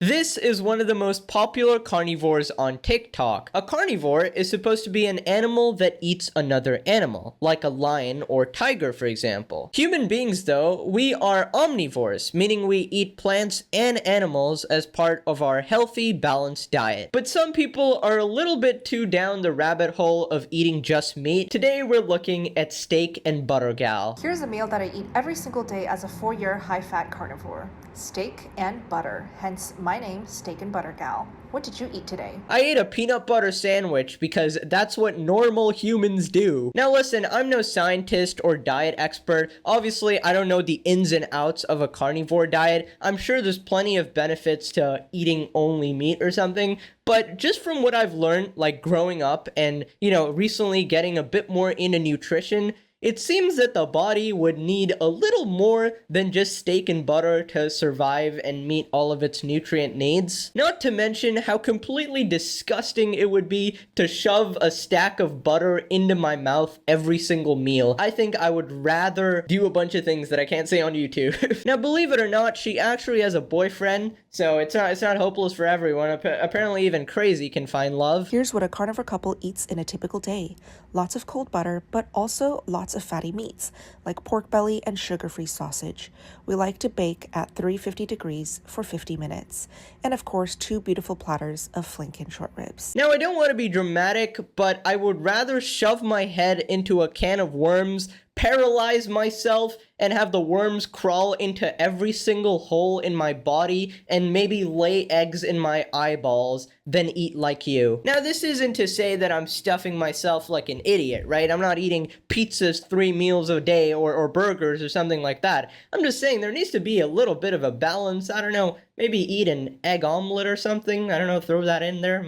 This is one of the most popular carnivores on TikTok. A carnivore is supposed to be an animal that eats another animal, like a lion or tiger, for example. Human beings, though, we are omnivores, meaning we eat plants and animals as part of our healthy, balanced diet. But some people are a little bit too down the rabbit hole of eating just meat. Today, we're looking at steak and butter gal. Here's a meal that I eat every single day as a 4-year high-fat carnivore. Steak and butter, hence my name, Steak and Butter Gal. What did you eat today? I ate a peanut butter sandwich because that's what normal humans do. Now listen, I'm no scientist or diet expert. Obviously, I don't know the ins and outs of a carnivore diet. I'm sure there's plenty of benefits to eating only meat or something. But just from what I've learned, like growing up and, recently getting a bit more into nutrition, it seems that the body would need a little more than just steak and butter to survive and meet all of its nutrient needs. Not to mention how completely disgusting it would be to shove a stack of butter into my mouth every single meal. I think I would rather do a bunch of things that I can't say on YouTube. Now, believe it or not, she actually has a boyfriend, so it's not hopeless for everyone. Apparently even crazy can find love. Here's what a carnivore couple eats in a typical day. Lots of cold butter, but also lots of fatty meats, like pork belly and sugar-free sausage. We like to bake at 350 degrees for 50 minutes. And of course, 2 beautiful platters of flanken short ribs. Now, I don't want to be dramatic, but I would rather shove my head into a can of worms, paralyze myself, and have the worms crawl into every single hole in my body and maybe lay eggs in my eyeballs than eat like you. Now, this isn't to say that I'm stuffing myself like an idiot, right? I'm not eating pizzas 3 meals a day or burgers or something like that. I'm just saying there needs to be a little bit of a balance. I don't know, maybe eat an egg omelet or something. I don't know, throw that in there.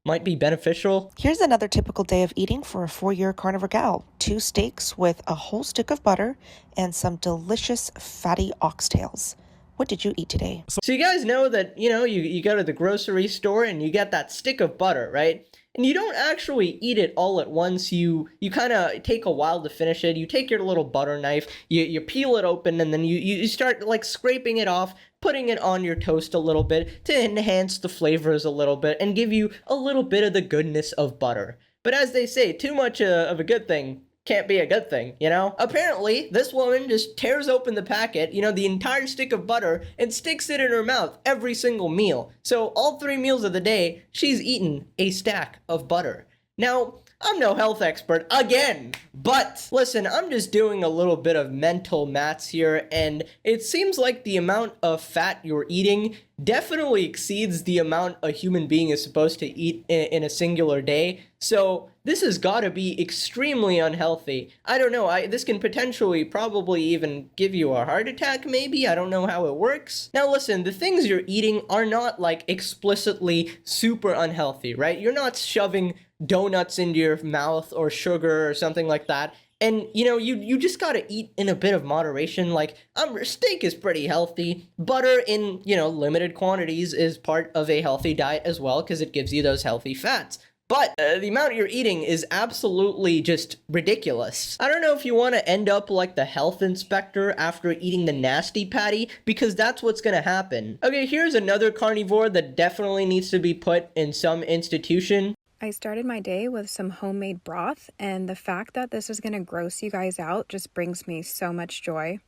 Might be beneficial. Here's another typical day of eating for a 4-year carnivore gal. 2 steaks with a whole stick of butter and some delicious fatty oxtails. What did you eat today? So you guys know that, you go to the grocery store and you get that stick of butter, right? And you don't actually eat it all at once. You kind of take a while to finish it. You take your little butter knife, you peel it open, and then you start like scraping it off, putting it on your toast a little bit to enhance the flavors a little bit and give you a little bit of the goodness of butter. But as they say, too much of a good thing can't be a good thing, Apparently, this woman just tears open the packet, the entire stick of butter, and sticks it in her mouth every single meal. So all 3 meals of the day, she's eaten a stack of butter. Now, I'm no health expert again, but listen, I'm just doing a little bit of mental maths here, and it seems like the amount of fat you're eating definitely exceeds the amount a human being is supposed to eat in a singular day. So this has got to be extremely unhealthy. I don't know, this can potentially probably even give you a heart attack maybe. I don't know how it works. Now listen, the things you're eating are not like explicitly super unhealthy, right? You're not shoving donuts into your mouth or sugar or something like that. And, you just gotta eat in a bit of moderation. Like, steak is pretty healthy. Butter in, limited quantities is part of a healthy diet as well because it gives you those healthy fats. But the amount you're eating is absolutely just ridiculous. I don't know if you want to end up like the health inspector after eating the nasty patty, because that's what's going to happen. Okay, here's another carnivore that definitely needs to be put in some institution. I started my day with some homemade broth, and the fact that this is going to gross you guys out just brings me so much joy.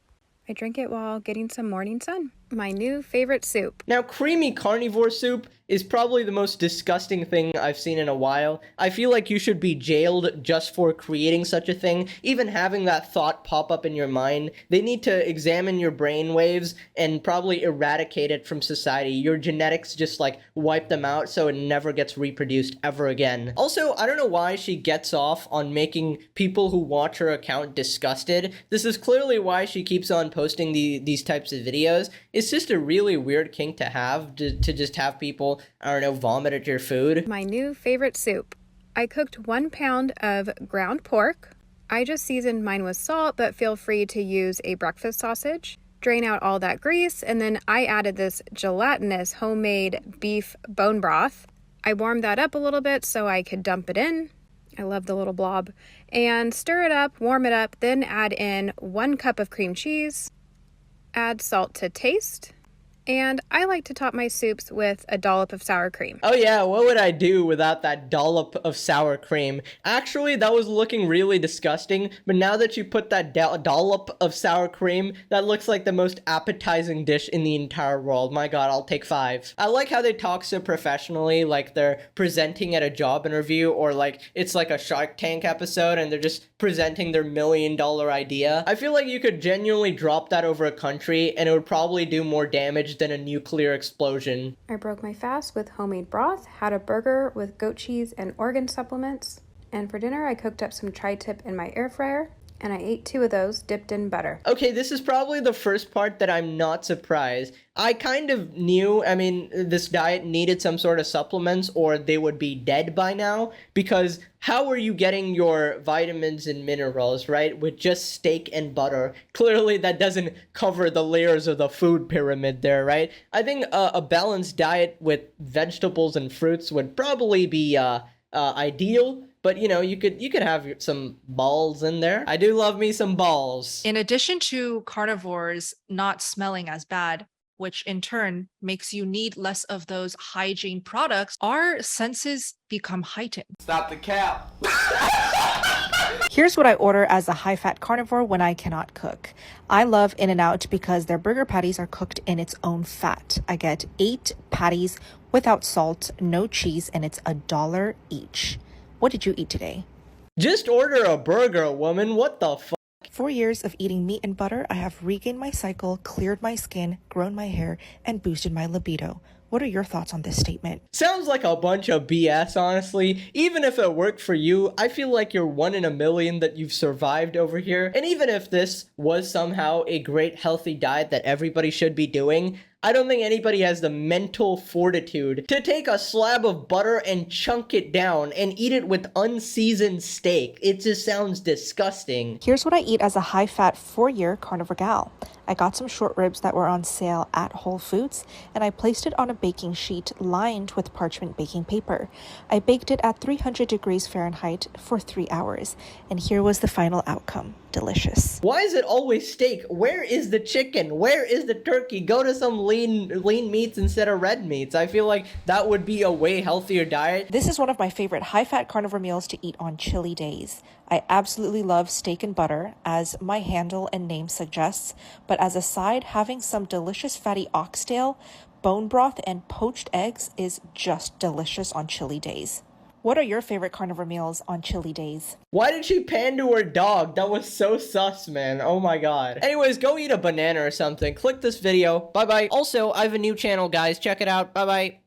I drink it while getting some morning sun. My new favorite soup. Now, creamy carnivore soup is probably the most disgusting thing I've seen in a while. I feel like you should be jailed just for creating such a thing. Even having that thought pop up in your mind, they need to examine your brain waves and probably eradicate it from society. Your genetics just like wipe them out so it never gets reproduced ever again. Also, I don't know why she gets off on making people who watch her account disgusted. This is clearly why she keeps on posting these types of videos. It's just a really weird kink to have, to just have people, I don't know, vomit at your food. My new favorite soup. I cooked 1 pound of ground pork. I just seasoned mine with salt, but feel free to use a breakfast sausage. Drain out all that grease, and then I added this gelatinous homemade beef bone broth. I warmed that up a little bit so I could dump it in. I love the little blob. And stir it up, warm it up, then add in 1 cup of cream cheese. Add salt to taste, And I like to top my soups with a dollop of sour cream. Oh yeah, what would I do without that dollop of sour cream? Actually, that was looking really disgusting, but now that you put that dollop of sour cream, that looks like the most appetizing dish in the entire world. My god, I'll take 5. I like how they talk so professionally, like they're presenting at a job interview, or like it's like a Shark Tank episode and they're just presenting their $1 million idea. I feel like you could genuinely drop that over a country and it would probably do more damage than a nuclear explosion. I broke my fast with homemade broth, had a burger with goat cheese and organ supplements, and for dinner I cooked up some tri-tip in my air fryer, and I ate 2 of those dipped in butter. Okay, this is probably the first part that I'm not surprised. I kind of knew, I mean, this diet needed some sort of supplements or they would be dead by now, because how are you getting your vitamins and minerals, right, with just steak and butter? Clearly that doesn't cover the layers of the food pyramid there, right? I think a balanced diet with vegetables and fruits would probably be ideal. But you know, you could have some balls in there. I do love me some balls. In addition to carnivores not smelling as bad, which in turn makes you need less of those hygiene products, our senses become heightened. Stop the cap. Here's what I order as a high-fat carnivore when I cannot cook. I love In-N-Out because their burger patties are cooked in its own fat. I get 8 patties without salt, no cheese, and it's $1 each. What did you eat today? Just order a burger, woman. What the fuck? 4 years of eating meat and butter, I have regained my cycle, cleared my skin, grown my hair, and boosted my libido. What are your thoughts on this statement? Sounds like a bunch of BS, honestly. Even if it worked for you, I feel like you're 1 in a million that you've survived over here. And even if this was somehow a great healthy diet that everybody should be doing, I don't think anybody has the mental fortitude to take a slab of butter and chunk it down and eat it with unseasoned steak. It just sounds disgusting. Here's what I eat as a high-fat 4-year carnivore gal. I got some short ribs that were on sale at Whole Foods, and I placed it on a baking sheet lined with parchment baking paper. I baked it at 300 degrees Fahrenheit for 3 hours, and here was the final outcome. Delicious. Why is it always steak? Where is the chicken? Where is the turkey? Go to some lean meats instead of red meats. I feel like that would be a way healthier diet. This is one of my favorite high-fat carnivore meals to eat on chilly days. I absolutely love steak and butter, as my handle and name suggests, but as a side, having some delicious fatty oxtail, bone broth, and poached eggs is just delicious on chilly days. What are your favorite carnivore meals on chilly days? Why did she pan to her dog? That was so sus, man. Oh my god. Anyways, go eat a banana or something. Click this video. Bye-bye. Also, I have a new channel, guys. Check it out. Bye-bye.